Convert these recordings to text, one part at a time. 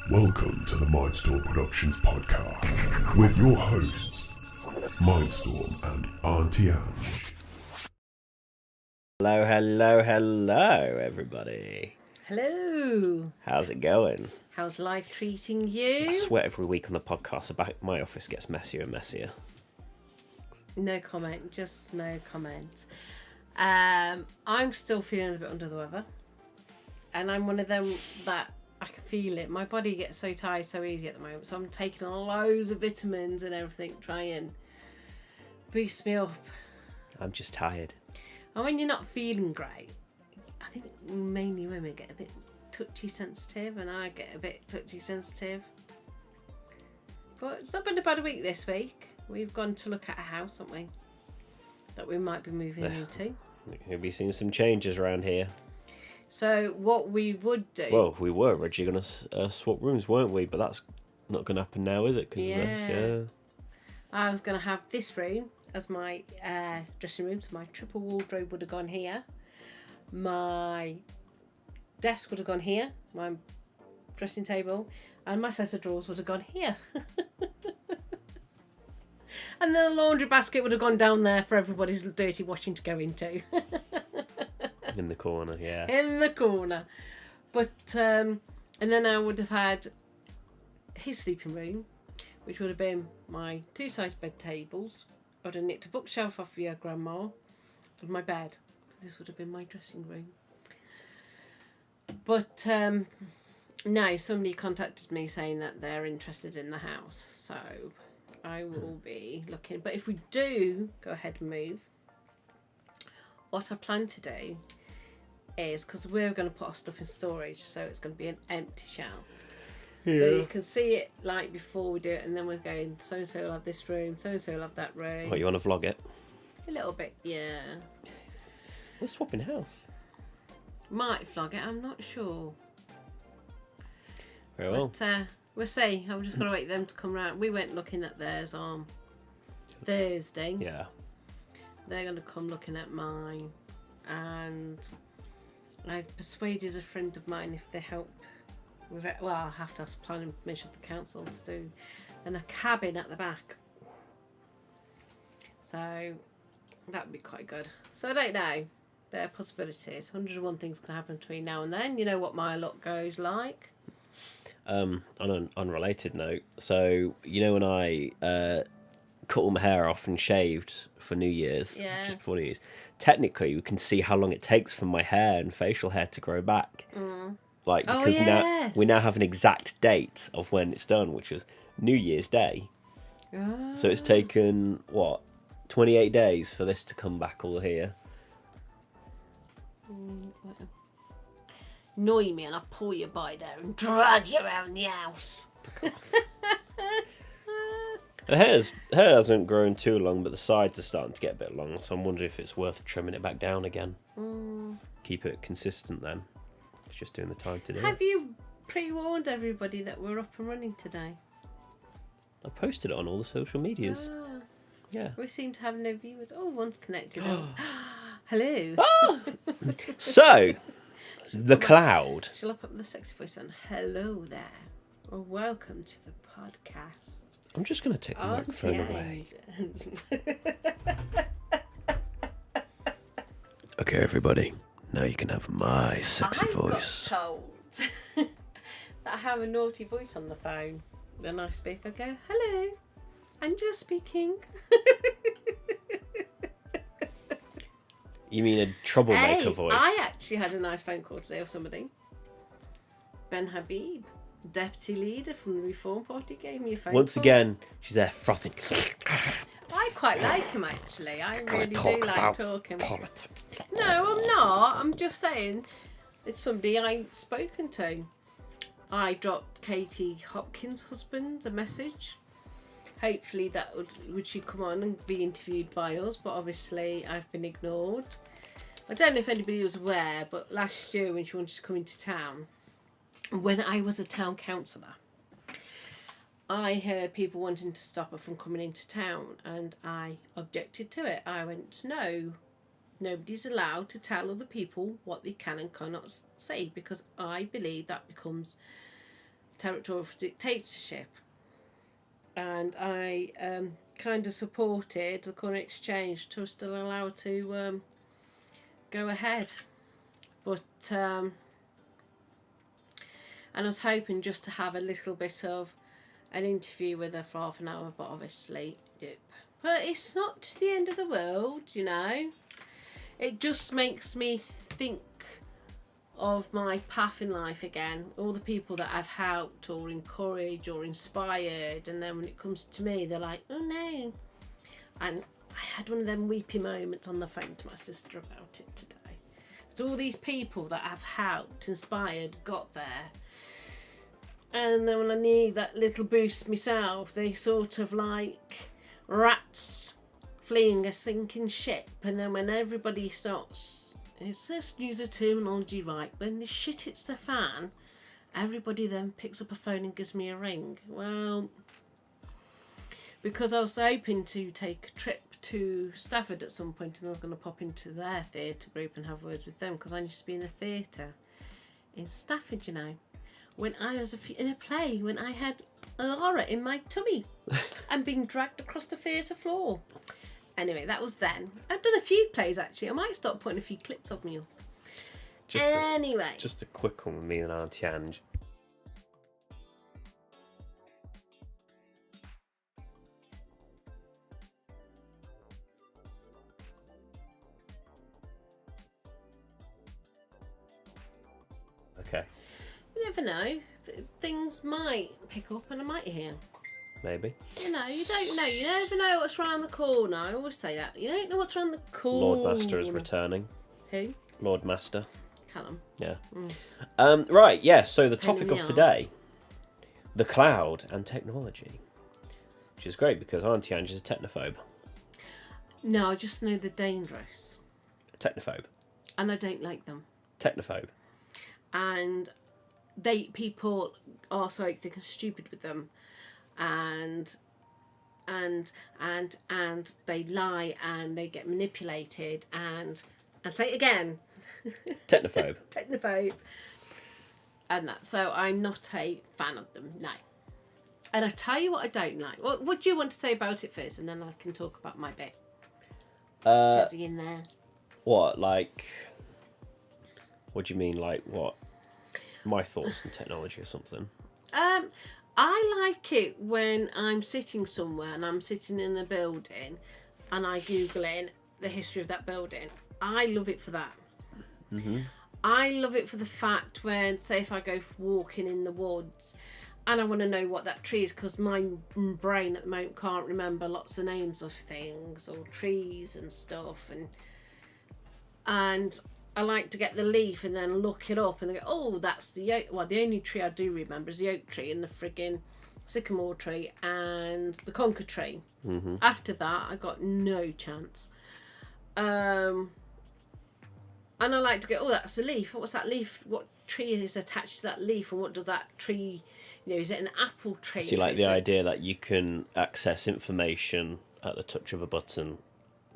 Welcome to the Mindstorm Productions podcast with your hosts, Mindstorm and Auntie Ange. Hello, everybody. Hello. How's it going? How's life treating you? I swear every week on the podcast about my office gets messier and messier. No comment, just no comment. I'm still feeling a bit under the weather. And I'm one of them that I can feel it. My body gets so tired so easy at the moment. So I'm taking loads of vitamins and everything to try and boost me up. I'm just tired. And when you're not feeling great, I think mainly women get a bit touchy sensitive, and I get a bit touchy sensitive. But it's not been a bad week this week. We've gone to look at a house, haven't we? That we might be moving into. We'll be seeing some changes around here. So what we would do... Well, we were originally going to swap rooms, weren't we? But that's not going to happen now, is it? 'Cause of this, yeah. I was going to have this room as my dressing room. So my triple wardrobe would have gone here. My desk would have gone here. My dressing table. And my set of drawers would have gone here. And then the laundry basket would have gone down there for everybody's dirty washing to go into. In the corner, yeah. In the corner. But, and then I would have had his sleeping room, which would have been my two-sided bed tables. I would have nicked a bookshelf off your grandma and my bed. So this would have been my dressing room. But, no, somebody contacted me saying that they're interested in the house. So I will be looking. But if we do go ahead and move, what I plan to do is, because we're going to put our stuff in storage, so it's going to be an empty shell. Yeah. So you can see it like before we do it, and then we're going, so-and-so will have this room, so-and-so will have that room. Oh, you want to vlog it? A little bit, yeah. We're swapping house. Might vlog it, I'm not sure. Very well. But we'll see. I'm just going to wait for them to come round. We went looking at theirs on Thursday. Yeah. They're going to come looking at mine, and I've persuaded a friend of mine if they help with it. Well, I'll have to ask planning permission of the council to do, and a cabin at the back. So that would be quite good. So I don't know. There are possibilities. 101 things can happen between now and then. You know what my look goes like. On an unrelated note, so you know when I cut all my hair off and shaved for New Year's, just before New Year's, technically we can see how long it takes for my hair and facial hair to grow back. Like, because now we now have an exact date of when it's done, which was New Year's Day. So it's taken 28 days for this to come back all here. Annoy me and I'll pull you by there and drag you around the house. The hair hasn't grown too long, but the sides are starting to get a bit long, so I'm wondering if it's worth trimming it back down again. Keep it consistent then. It's just doing the time to do it. Have you pre-warned everybody that we're up and running today? I posted it on all the social medias. Yeah. We seem to have no viewers. Oh, one's connected. Hello. So, the cloud. Shall I put the sexy voice on? Hello there. Well, welcome to the podcast. I'm just going to take the microphone away. Okay, everybody. Now you can have my sexy voice. I got told that I have a naughty voice on the phone. When I speak, I go, hello, Angela speaking. You mean a troublemaker voice? I actually had a nice phone call today of somebody. Ben Habib, deputy leader from the Reform Party, gave me a phone Once call. again, she's there frothing. I quite like him, actually. I really do like talking. Politics. No, I'm not. I'm just saying it's somebody I've spoken to. I dropped Katie Hopkins' husband a message. Hopefully that would she come on and be interviewed by us, but obviously I've been ignored. I don't know if anybody was aware, but last year when she wanted to come into town, when I was a town councillor, I heard people wanting to stop her from coming into town, and I objected to it. I went, no, nobody's allowed to tell other people what they can and cannot say, because I believe that becomes territorial dictatorship. And I kind of supported the current exchange to still allow to go ahead. But, and I was hoping just to have a little bit of an interview with her for half an hour, but obviously, nope. But it's not the end of the world, you know. It just makes me think of my path in life again. All the people that I've helped or encouraged or inspired, and then when it comes to me, they're like, oh no. And I had one of them weepy moments on the phone to my sister about it today. So all these people that I've helped, inspired, got there. And then when I need that little boost myself, they sort of like rats fleeing a sinking ship. And then when everybody starts, let's use the terminology right, when the shit hits the fan, everybody then picks up a phone and gives me a ring. Well, because I was hoping to take a trip to Stafford at some point, and I was going to pop into their theatre group and have words with them, because I used to be in the theatre in Stafford, you know, when I was in a play, when I had Laura in my tummy and being dragged across the theatre floor. Anyway, that was then. I've done a few plays, actually. I might start putting a few clips of me up. Just a quick one with me and Auntie Ange. Okay. You never know. Things might pick up and I might hear. Maybe. You know, you don't know. You never know what's around the corner. I always say that. You don't know what's around the corner. Lord Master is returning. Who? Lord Master. Callum. Yeah. Right, yeah, so the topic of today, the cloud and technology. Which is great because Auntie Ange is a technophobe. No, I just know they're dangerous. Technophobe. And I don't like them. Technophobe. And people are so thick and stupid with them. And they lie and they get manipulated and say it again. Technophobe. Technophobe. And that. So I'm not a fan of them, no. And I tell you what I don't like. What do you want to say about it first, and then I can talk about my bit. Jazzy in there. What, like? What do you mean, like what? My thoughts on technology or something? I like it when I'm sitting somewhere and I'm sitting in a building and I Googling the history of that building. I love it for that. Mm-hmm. I love it for the fact when, say, if I go walking in the woods and I want to know what that tree is, because my brain at the moment can't remember lots of names of things or trees and stuff, and I like to get the leaf and then look it up and go, oh, that's the oak. Well, the only tree I do remember is the oak tree and the friggin' sycamore tree and the conker tree. Mm-hmm. After that, I got no chance. And I like to go, oh, that's a leaf. What's that leaf? What tree is attached to that leaf? And what does that tree, is it an apple tree? So you like the idea that you can access information at the touch of a button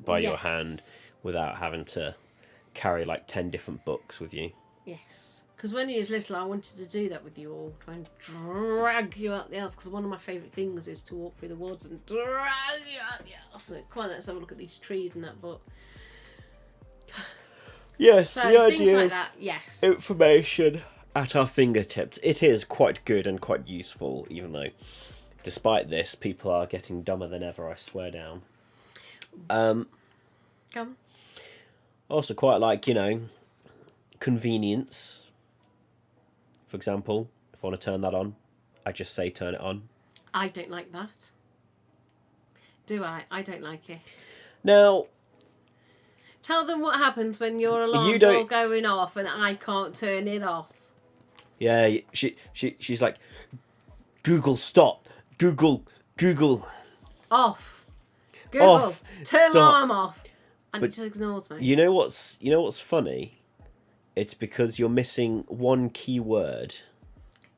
by your hand without having to carry like 10 different books with you. Yes, because when you was little I wanted to do that with you all, try and drag you out the house, because one of my favourite things is to walk through the woods and drag you out the house. So, come on, let's have a look at these trees and that, but yes, so the things idea like of that, yes, information at our fingertips, it is quite good and quite useful, even though despite this people are getting dumber than ever, I swear down. Come. Also quite like, convenience. For example, if I want to turn that on, I just say turn it on. I don't like that. Do I? I don't like it. Now, tell them what happens when your alarm's all going off and I can't turn it off. Yeah, she's like, Google, stop. Google. Off. Google. Off. Turn Stop. alarm off. And But it just ignores me. You know what's funny? It's because you're missing one key word.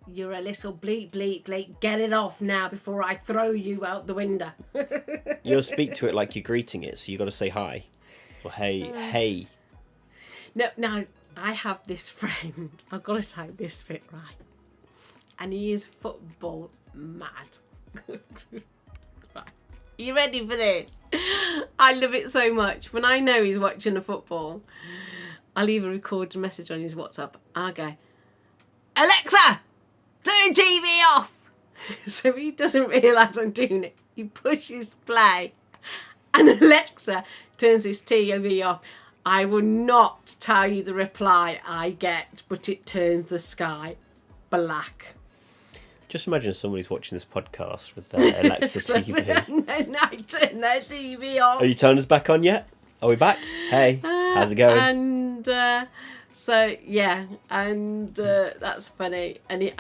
You're a little bleep, bleep, bleep. Get it off now before I throw you out the window. You'll speak to it like you're greeting it, so you got to say hi. Or hey. No, now, I have this friend. I've got to take this bit right. and he is football mad. Right. You ready for this? I love it so much. When I know he's watching the football, I'll either record a message on his WhatsApp and I go, Alexa, turn TV off. So he doesn't realise I'm doing it. He pushes play and Alexa turns his TV off. I will not tell you the reply I get, but it turns the sky black. Just imagine somebody's watching this podcast with their Alexa TV. And then I turn their TV off. Are you turning us back on yet? Are we back? Hey, how's it going? And that's funny. And he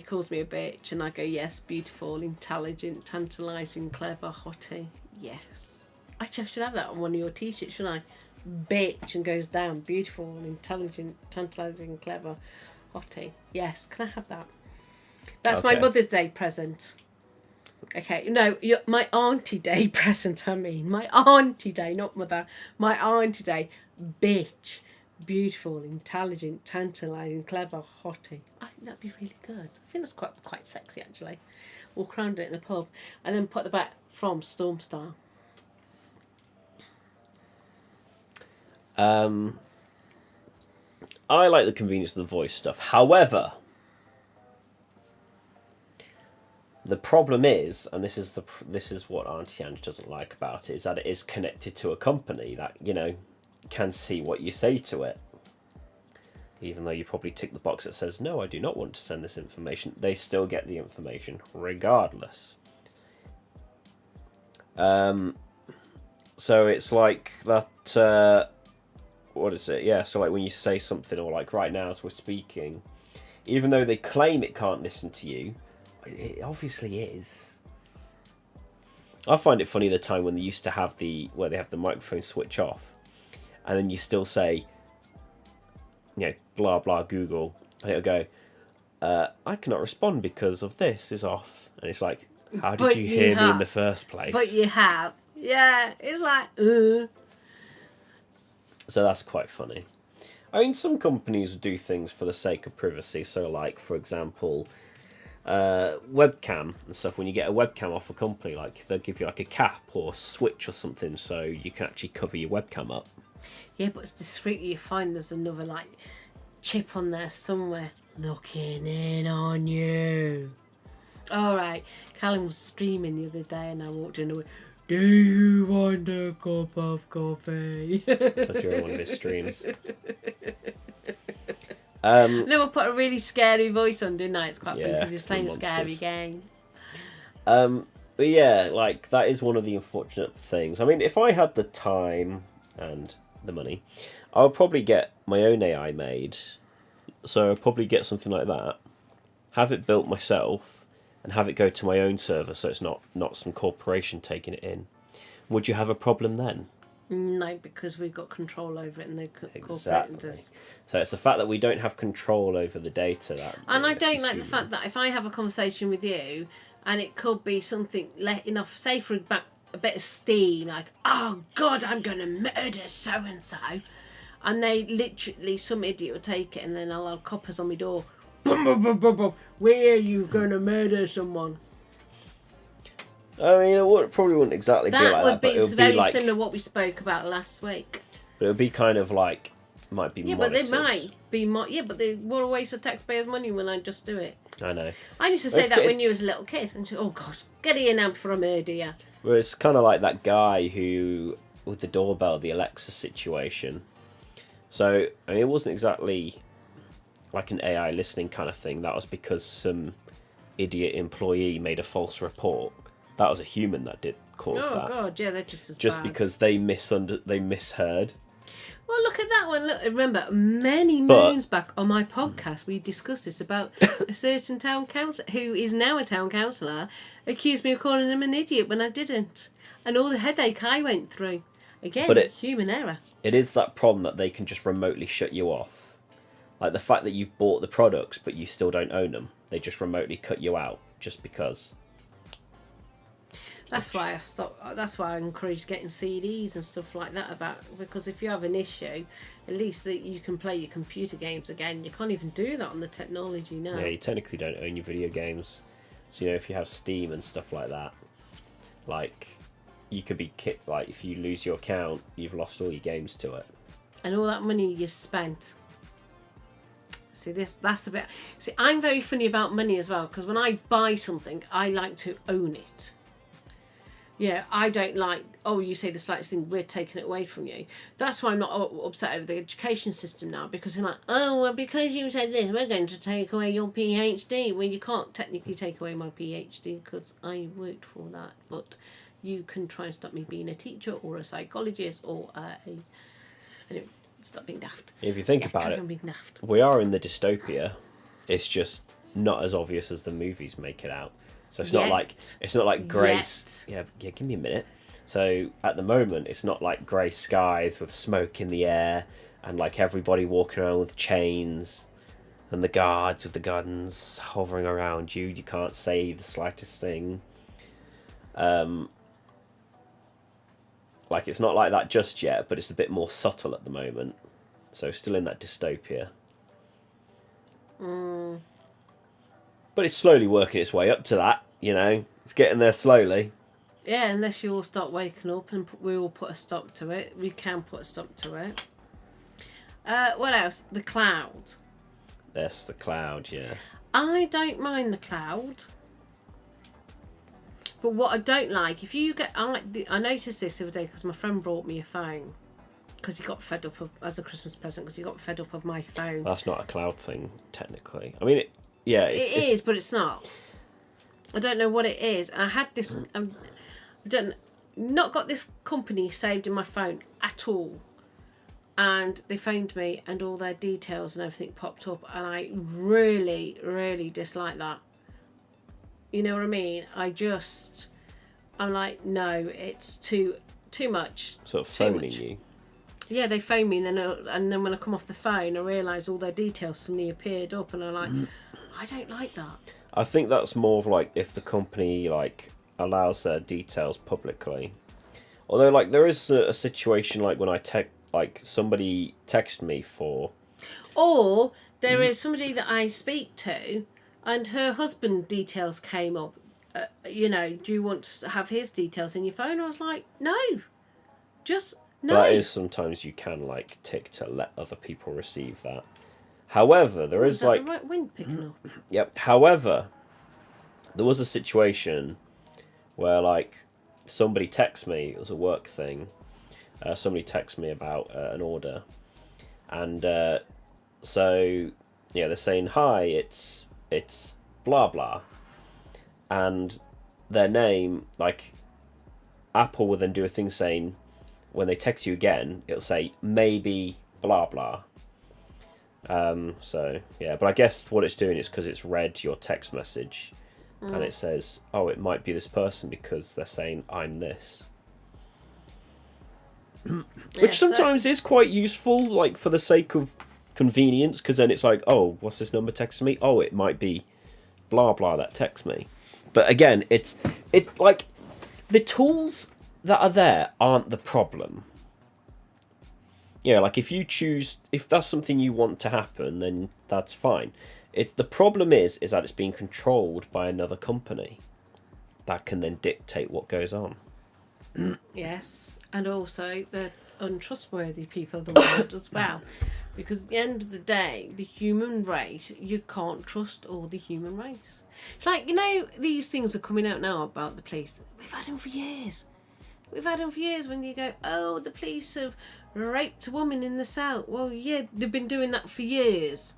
calls me a bitch, and I go, yes, beautiful, intelligent, tantalising, clever, hottie. Yes, actually, I should have that on one of your t-shirts, shouldn't I? Bitch, and goes down, beautiful, intelligent, tantalising, clever, hottie. Yes, can I have that? That's my Mother's Day present. Okay, no, my Auntie Day present, I mean. My Auntie Day, not Mother. My Auntie Day. Bitch. Beautiful, intelligent, tantalising, clever, hottie. I think that'd be really good. I think that's quite sexy, actually. Walk around it in the pub. And then put the back from Storm Style. I like the convenience of the voice stuff. However, the problem is, and this is what Auntie Ange doesn't like about it, is that it is connected to a company that, can see what you say to it. Even though you probably tick the box that says, no, I do not want to send this information, they still get the information regardless. So it's like that, what is it? Yeah, so like when you say something, or like right now as we're speaking, even though they claim it can't listen to you, it obviously is. I find it funny the time when they used to have where they have the microphone switch off, and then you still say, blah blah Google, and it'll go, I cannot respond because of this is off, and it's like, how did you hear me in the first place? But you have, yeah. It's like, So that's quite funny. I mean, some companies do things for the sake of privacy. So, like, for example, webcam and stuff. When you get a webcam off a company, like, they'll give you like a cap or switch or something, so you can actually cover your webcam up. Yeah, but it's discreetly. You find there's another like chip on there somewhere looking in on you. All right, Callum was streaming the other day, and I walked in and went, do you want a cup of coffee? During one of his streams. No, I put a really scary voice on, didn't I? It's quite funny because you're playing a scary game. But yeah, like, that is one of the unfortunate things. I mean, if I had the time and the money, I would probably get my own AI made. So I'd probably get something like that, have it built myself, and have it go to my own server, so it's not some corporation taking it in. Would you have a problem then? No, because we've got control over it, and the Exactly. does. So it's the fact that we don't have control over the data that. And I don't like the fact that if I have a conversation with you, and it could be something letting off, say for a bit of steam, like, oh God, I'm gonna murder so and so, and they literally, some idiot will take it, and then I'll have coppers on my door. Boom, boom, boom, boom, boom. Where are you gonna murder someone? I mean, it probably wouldn't exactly be like that, but it would be very like, similar to what we spoke about last week. But it would be kind of like, might be monitored. But they might be but they were a waste of taxpayers' money when I just do it. I know. I used to say that when you was a little kid, and say, oh gosh, get here now before I murder you. Well, it's kind of like that guy who, with the doorbell, the Alexa situation. So, I mean, it wasn't exactly like an AI listening kind of thing. That was because some idiot employee made a false report. That was a human that did cause that. Oh God, yeah, they're just as just bad. because they misheard. Well, look at that one. Look, remember, many moons back on my podcast, we discussed this about a certain town councillor, who is now a town councillor, accused me of calling him an idiot when I didn't. And all the headache I went through. Again, human error. It is that problem that they can just remotely shut you off. Like the fact that you've bought the products, but you still don't own them. They just remotely cut you out, just because. That's why I stopped. That's why I encourage getting CDs and stuff like that because if you have an issue, at least that you can play your computer games again. You can't even do that on the technology now. Yeah, you technically don't own your video games. So, if you have Steam and stuff like that, like, you could be like, if you lose your account, you've lost all your games to it. And all that money you spent. See, that's a bit... See, I'm very funny about money as well, because when I buy something, I like to own it. Yeah, I don't like, you say the slightest thing, we're taking it away from you. That's why I'm not upset over the education system now, because they're like, because you said this, we're going to take away your PhD. Well, you can't technically take away my PhD because I worked for that, but you can try and stop me being a teacher or a psychologist or anyway, stop being daft. If you think about it, we are in the dystopia. It's just not as obvious as the movies make it out. So it's not like grey. Yeah, give me a minute. So at the moment, it's not like grey skies with smoke in the air and like everybody walking around with chains and the guards with the guns hovering around you. You can't say the slightest thing. Like it's not like that just yet, but it's a bit more subtle at the moment. So still in that dystopia. But it's slowly working its way up to that, It's getting there slowly. Yeah, unless you all start waking up and we all put a stop to it. We can put a stop to it. What else? The cloud. Yes, the cloud, yeah. I don't mind the cloud. But what I don't like, if you get... I noticed this the other day because my friend brought me a phone. Because he got fed up as a Christmas present, because he got fed up of my phone. That's not a cloud thing, technically. I mean, it is, but it's not. I don't know what it is. I had this... not got this company saved in my phone at all. And they phoned me and all their details and everything popped up. And I really, really dislike that. You know what I mean? I'm like, no, it's too much. Sort of phoning you. Yeah, they phoned me and then when I come off the phone, I realise all their details suddenly appeared up and I'm like, I don't like that. I think that's more of like if the company like allows their details publicly. Although like there is a situation like when somebody texted me for... Or there is somebody that I speak to and her husband details came up. Do you want to have his details in your phone? I was like, no. Just no. That is sometimes you can like tick to let other people receive that. However, there is like... the right wind picking up? Yep. However, there was a situation where like somebody texted me, it was a work thing, somebody texted me about an order. And so, yeah, they're saying, hi, it's blah, blah. And their name, like, Apple will then do a thing saying, when they text you again, it'll say, maybe blah, blah. So, yeah, but I guess what it's doing is because it's read your text message and it says, oh, it might be this person because they're saying, I'm this. Which sometimes is quite useful, like, for the sake of convenience, because then it's like, oh, what's this number texting me? Oh, it might be blah, blah that texts me. But again, it's like, the tools that are there aren't the problem. Yeah, like if that's something you want to happen, then that's fine. The problem is that it's being controlled by another company that can then dictate what goes on. Yes, and also the untrustworthy people of the world as well. Because at the end of the day, the human race, you can't trust all the human race. It's like, these things are coming out now about the police. We've had them for years. When you go, oh, the police have raped a woman in the South. Well, yeah, they've been doing that for years.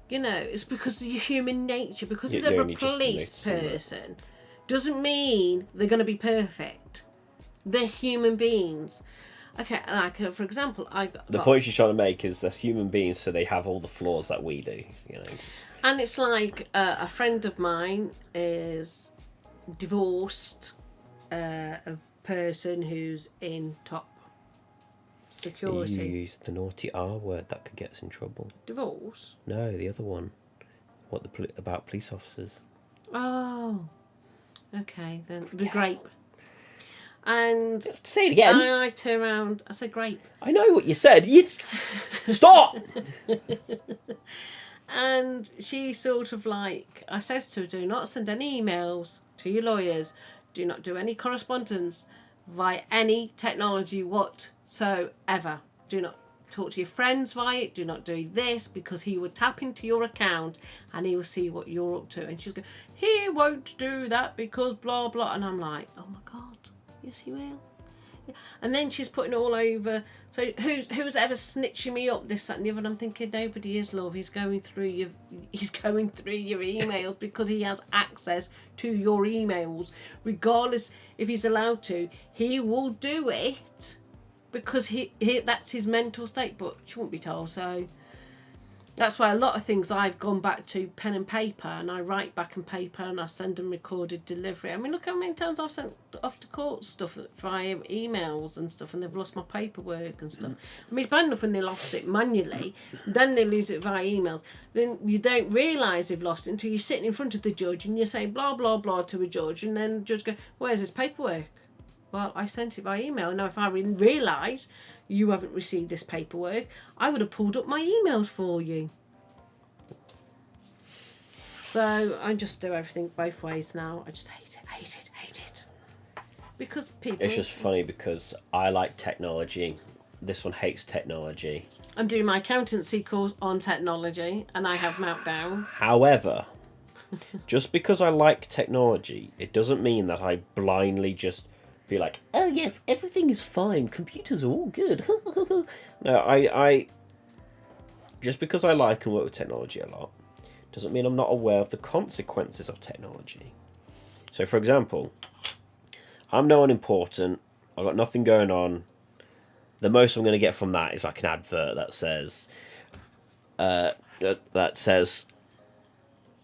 It's because of your human nature. Because they're a police person doesn't mean they're going to be perfect. They're human beings. Okay, like, for example, the point she's trying to make is they're human beings, so they have all the flaws that we do, And it's like a friend of mine is divorced, a person who's in top security. You used the naughty R word that could get us in trouble. Divorce? No, the other one. About police officers. Oh, okay then. The grape. And say it again. And I turn around. I said, great. I know what you said. Stop. And she sort of like, I says to her, do not send any emails to your lawyers. Do not do any correspondence via any technology whatsoever. Do not talk to your friends via it. Do not do this, because he would tap into your account and he will see what you're up to. And she's going, he won't do that because blah, blah. And I'm like, oh my God, yes, he will. And then she's putting it all over. So who's ever snitching me up, this, that, and the other? And I'm thinking, nobody is, love. He's going through your emails because he has access to your emails, regardless if he's allowed to. He will do it because he that's his mental state. But she won't be told. So that's why a lot of things I've gone back to pen and paper, and I write back in paper and I send them recorded delivery. I mean, look how many times I've sent off to court stuff via emails and stuff, and they've lost my paperwork and stuff. I mean, it's bad enough when they lost it manually, then they lose it via emails. Then you don't realise they've lost it until you're sitting in front of the judge and you're saying blah, blah, blah to a judge, and then the judge goes, where's his paperwork? Well, I sent it by email. Now, if I didn't realise you haven't received this paperwork, I would have pulled up my emails for you. So I just do everything both ways now. I just hate it. Because people... It's just funny because I like technology. This one hates technology. I'm doing my accountancy course on technology and I have meltdowns. However, just because I like technology, it doesn't mean that I blindly just be like, oh yes, everything is fine, computers are all good. No, I just because I like and work with technology a lot doesn't mean I'm not aware of the consequences of technology. So for example, I'm no one important, I've got nothing going on. The most I'm going to get from that is like an advert that says that says,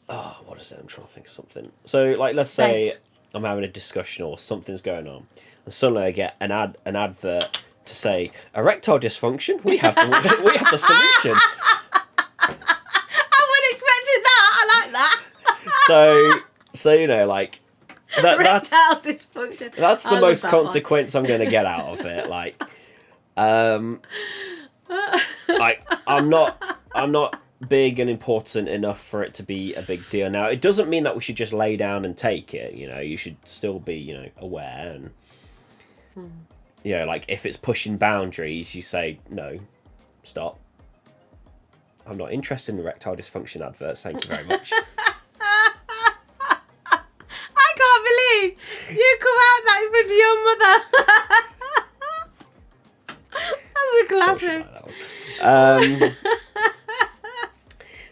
oh, what is it? I'm trying to think of something. So like, let's say I'm having a discussion or something's going on, and suddenly I get an advert to say erectile dysfunction. We have the solution. I wasn't expecting that. I like that. So you know, like that's erectile dysfunction. That's the most consequence one. I'm going to get out of it. Like, I'm not big and important enough for it to be a big deal. Now, it doesn't mean that we should just lay down and take it. You know, you should still be, aware and, like if it's pushing boundaries, you say no, stop. I'm not interested in erectile dysfunction adverts. Thank you very much. I can't believe you come out that in front of your mother. That's a classic.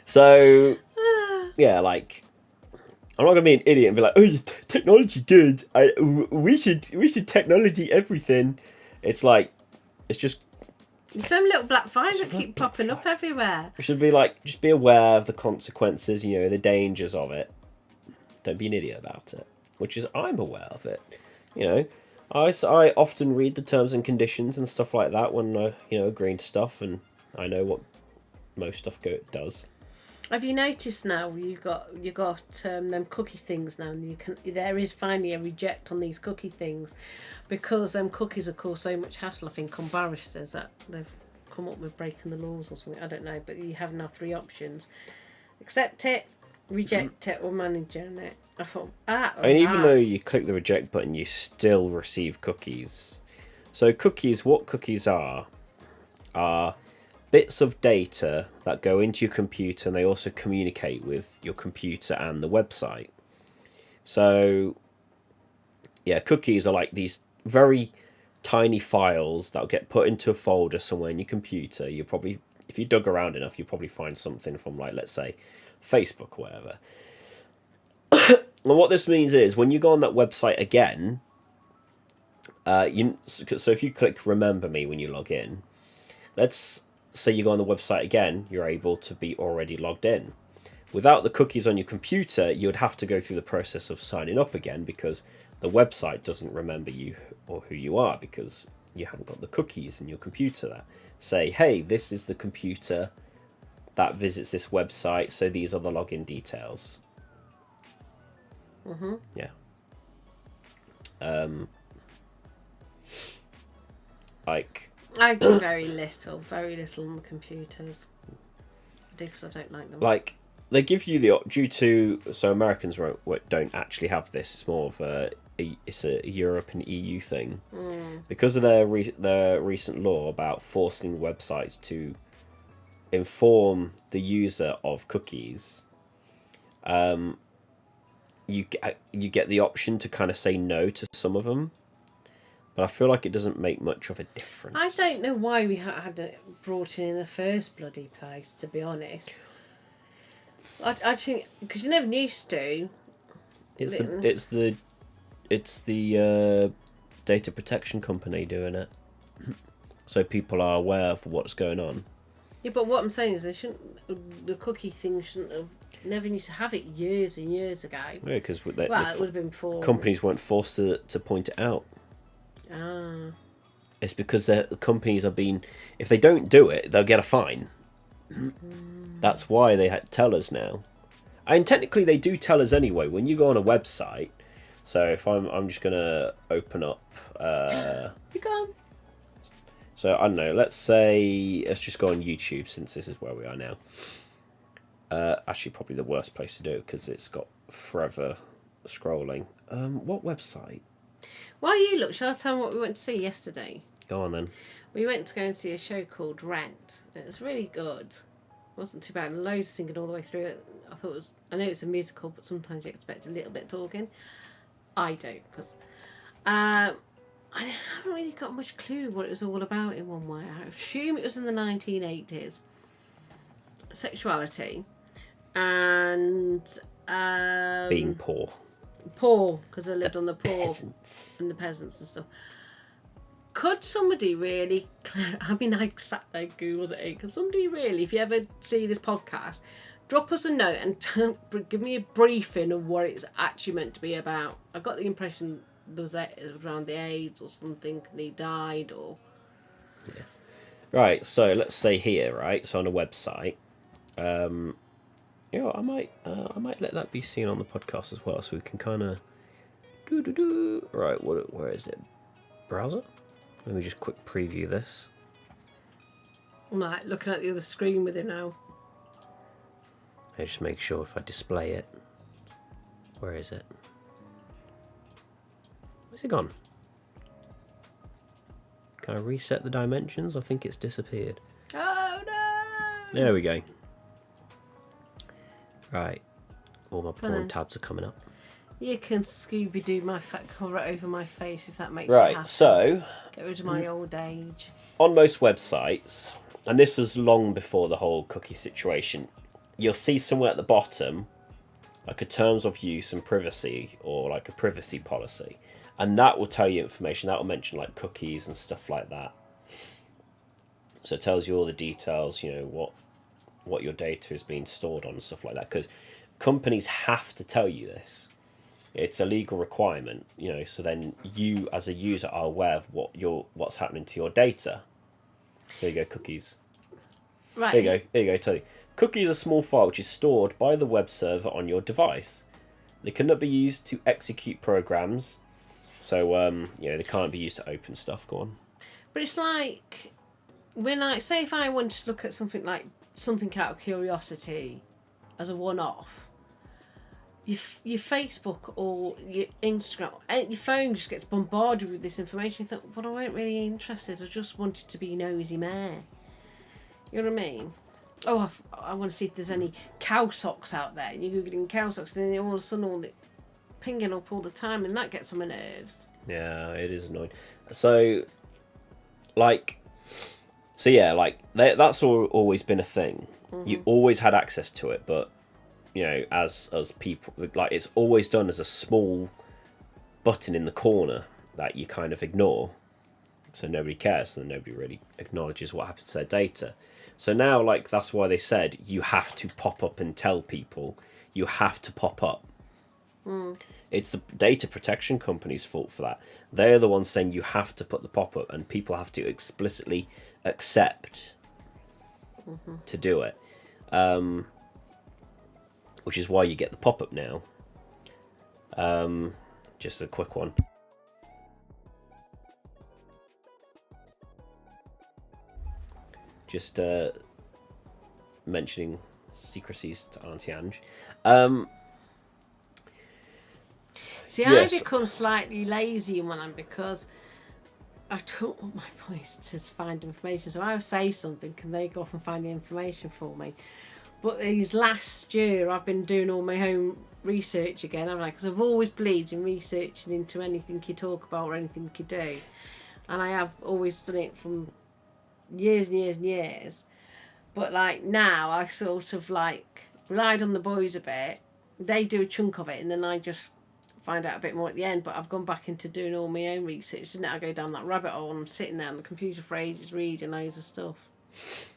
So, yeah, like, I'm not gonna be an idiot and be like, "Oh, technology good. We should technology everything." It's like, it's just some little black flies that keep popping up everywhere. We should be like, just be aware of the consequences, the dangers of it. Don't be an idiot about it. Which is, I'm aware of it. I often read the terms and conditions and stuff like that when agreeing to stuff, and I know what most stuff does. Have you noticed now you got them cookie things now, and there is finally a reject on these cookie things, because cookies have caused so much hassle, I think, on barristers, that they've come up with breaking the laws or something. I don't know, but you have now 3 options: accept it, reject it, or manage on it. I thought, even though you click the reject button, you still receive cookies. So what cookies are bits of data that go into your computer, and they also communicate with your computer and the website. So, yeah, cookies are like these very tiny files that will get put into a folder somewhere in your computer. You probably, if you dug around enough, you'll probably find something from, like, let's say, Facebook or whatever. And what this means is, when you go on that website again, so if you click Remember Me when you log in, let's say you go on the website again, you're able to be already logged in. Without the cookies on your computer, you'd have to go through the process of signing up again, because the website doesn't remember you or who you are, because you haven't got the cookies in your computer that say, hey, this is the computer that visits this website, so these are the login details. Mm-hmm. Yeah. Like, I do very little on the computers. Because I don't like them. Like, they give you so Americans don't actually have this. It's more of it's a Europe and EU thing because of their recent law about forcing websites to inform the user of cookies. You get the option to kind of say no to some of them, but I feel like it doesn't make much of a difference. I don't know why we had it brought in the first bloody place, to be honest. I think because you never used to. It's the data protection company doing it, so people are aware of what's going on. Yeah, but what I'm saying is the cookie thing shouldn't have. Never used to have it years and years ago. Yeah, because it would have been before. Companies weren't forced to point it out. Ah. It's because the companies are being. If they don't do it, they'll get a fine. That's why they tell us now. And technically, they do tell us anyway. When you go on a website, so if I'm just gonna open up. You gone? So I don't know. Let's just go on YouTube since this is where we are now. Actually, probably the worst place to do it because it's got forever scrolling. What website? While you look, shall I tell them what we went to see yesterday? Go on then. We went to go and see a show called Rent. It was really good. It wasn't too bad. Loads of singing all the way through it. I know it's a musical, but sometimes you expect a little bit of talking. I don't, because I haven't really got much clue what it was all about in one way. I assume it was in the 1980s. Sexuality and being poor, because I lived on the poor peasants. and the peasants and stuff. Could somebody really? I mean, I sat there Googled it. Could somebody really, if you ever see this podcast, drop us a note and give me a briefing of what it's actually meant to be about? I got the impression there was around the AIDS or something, and he died or. Yeah. Right. So let's say here, right. So on a website. I might let that be seen on the podcast as well, so we can kind of Right, where is it? Browser. Let me just quick preview this. Right, looking at the other screen with it now. I just make sure if I display it. Where is it? Where's it gone? Can I reset the dimensions? I think it's disappeared. Oh no! There we go. Right. All my porn tabs are coming up. You can Scooby-Doo my fat cover over my face if that makes you happy. happy. So... Get rid of my old age. On most websites, and this was long before the whole cookie situation, you'll see somewhere at the bottom like a terms of use and privacy, or like a privacy policy. And that will tell you information. That will mention like cookies and stuff like that. So it tells you all the details, what your data is being stored on and stuff like that. Because companies have to tell you this. It's a legal requirement, so then you as a user are aware of what's happening to your data. Here you go, cookies. Right. Here you go, tell you. Cookie is a small file which is stored by the web server on your device. They cannot be used to execute programs. So, they can't be used to open stuff. Go on. But it's like, if I wanted to look at something out of curiosity as a one-off, your Facebook or your Instagram, your phone just gets bombarded with this information. You think, I weren't really interested. I just wanted to be nosy mare. You know what I mean? Oh, I want to see if there's any cow socks out there. And you're Googling cow socks, and then all of a sudden all the pinging up all the time, and that gets on my nerves. Yeah, it is annoying. So, that's always been a thing. Mm-hmm. You always had access to it, but as people, it's always done as a small button in the corner that you kind of ignore, so nobody cares, and nobody really acknowledges what happens to their data. So now, that's why they said you have to pop up and tell people. You have to pop up. Mm. It's the data protection company's fault for that. They're the ones saying you have to put the pop up, and people have to explicitly accept to do it. Which is why you get the pop up now. Just a quick one. Just mentioning secrecies to Auntie Ange. See, yes. I become slightly lazy when I'm, because I don't want my boys to find information. So I say something, and they go off and find the information for me. But these last year, I've been doing all my own research again. I'm like, because I've always believed in researching into anything you talk about or anything you do, and I have always done it from years and years and years. But like now, I sort of like relied on the boys a bit. They do a chunk of it, and then I just find out a bit more at the end. But I've gone back into doing all my own research, didn't I? Go down that rabbit hole, and I'm sitting there on the computer for ages reading loads of stuff.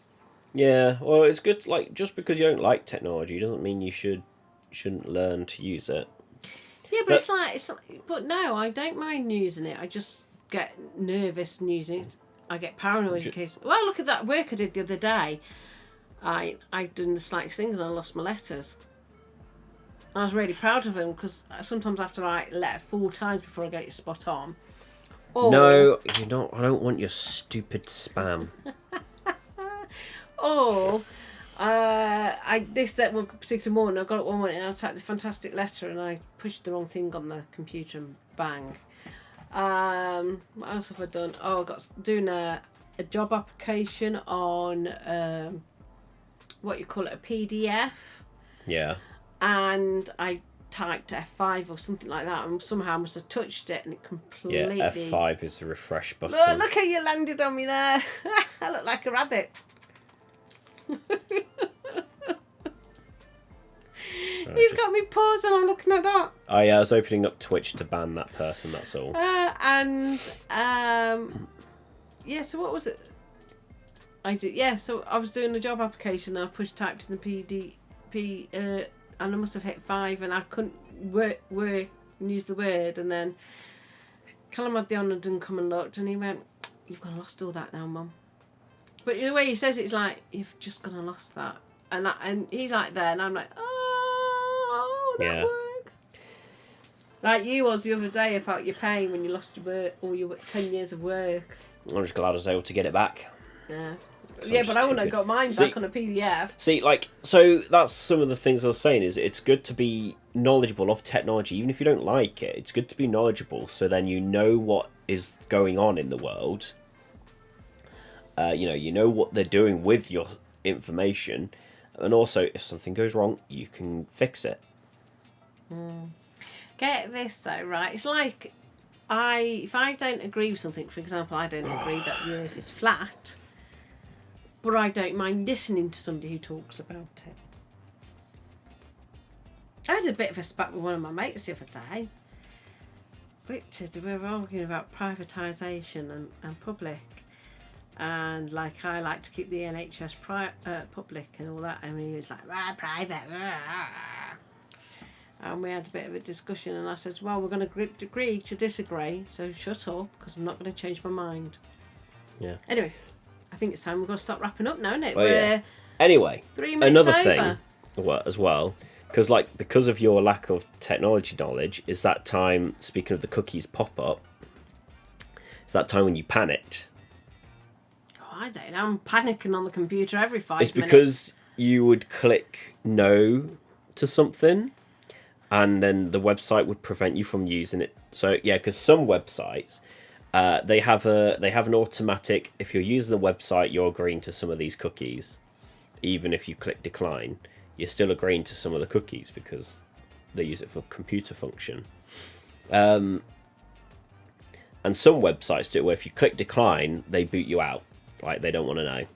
Yeah, well, it's good. Like, just because you don't like technology doesn't mean you shouldn't learn to use it. Yeah, but it's like, but no, I don't mind using it. I just get nervous using it. I get paranoid in case. Well, look at that work I did the other day. I done the slightest thing and I lost my letters. I was really proud of them, because sometimes I have to write a letter 4 times before I get it spot on. Or, No, you don't. I don't want your stupid spam. Or that one particular morning, I got up one morning and I typed a fantastic letter and I pushed the wrong thing on the computer and bang. What else have I done? Oh, I got doing a job application on what you call it, a PDF. Yeah. And I typed F5 or something like that, and somehow I must have touched it and it completely. Yeah, F5 is the refresh button. Look how you landed on me there. I look like a rabbit. He's got me paused and I'm looking at that. Oh yeah, I was opening up Twitch to ban that person, that's all. Yeah, so what was it? So I was doing a job application and I typed in the PDP and I must have hit 5 and I couldn't work and use the word, and then Callum had the honour and come and looked and he went, "You've gone and lost all that now, Mum." But the way he says it's like, "You've just gone and lost that." And he's like there and I'm like, "Oh, that work." Like you was the other day, I felt your pain when you lost your work, all your 10 years of work. I'm just glad I was able to get it back. Yeah. So Yeah, but I wouldn't have got mine back on a PDF. See, so that's some of the things I was saying, is it's good to be knowledgeable of technology, even if you don't like it. It's good to be knowledgeable, so then you know what is going on in the world. You know what they're doing with your information, and also if something goes wrong, you can fix it. Get this though, right? It's like if I don't agree with something, for example, I don't agree that the Earth is flat, but I don't mind listening to somebody who talks about it. I had a bit of a spat with one of my mates the other day. Richard, we were arguing about privatisation and public. And like I like to keep the NHS public and all that. I mean, he was like, private. And we had a bit of a discussion and I said, well, we're going to agree to disagree. So shut up, because I'm not going to change my mind. Yeah. Anyway, I think it's time we've got to stop wrapping up now, isn't it? Well, yeah. Anyway, 3 minutes another over. thing as well, because of your lack of technology knowledge, is that time, speaking of the cookies pop-up, is that time when you panicked. I don't know. I'm panicking on the computer every 5 minutes. It's because you would click no to something, and then the website would prevent you from using it. So yeah, because some websites, they have an automatic. If you're using the website, you're agreeing to some of these cookies, even if you click decline, you're still agreeing to some of the cookies because they use it for computer function. And some websites do it where if you click decline, they boot you out. Like, they don't want to know.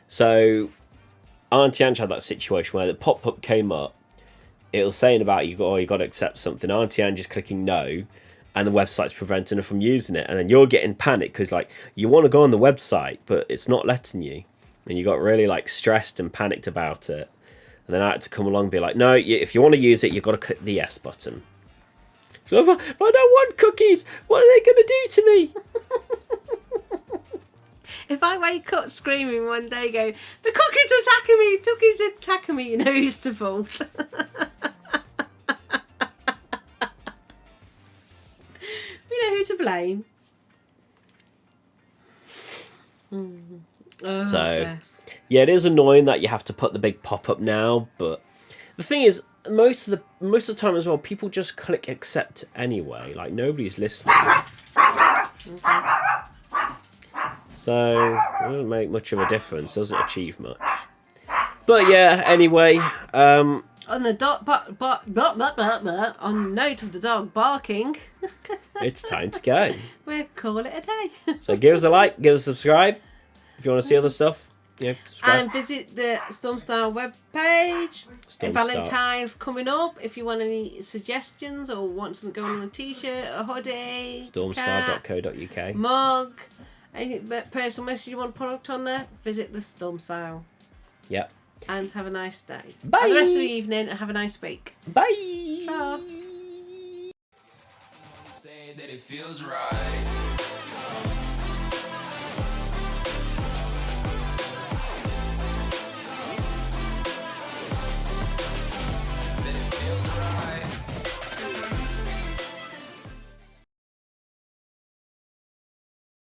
So Auntie Ange had that situation where the pop-up came up. It was saying about you got to accept something. Auntie Ange is clicking no, and the website's preventing her from using it. And then you're getting panicked because like you want to go on the website, but it's not letting you. And you got really like stressed and panicked about it. And then I had to come along and be like, no, if you want to use it, you've got to click the yes button. So, but I don't want cookies. What are they going to do to me? If I wake up screaming one day, go, the cookie's attacking me, you know who's to fault. We know who to blame. Oh, So, yes. yeah, it is annoying that you have to put the big pop-up now, but the thing is, most of the time as well, people just click accept anyway. Like, nobody's listening. So, it doesn't make much of a difference, doesn't achieve much. But yeah, anyway, On the on note of the dog barking, it's time to go. we'll call it a day. So give us a like, give us a subscribe. If you want to see other stuff, subscribe. And visit the Stormstar webpage. Stormstar. Valentine's coming up. If you want any suggestions or want something going on a t-shirt, a hoodie, Stormstar.co.uk. mug, any personal message you want product on there, visit the Stormstar. Yep. And have a nice day. Bye. Have the rest of the evening and have a nice week. Bye. Bye. Say that it feels right.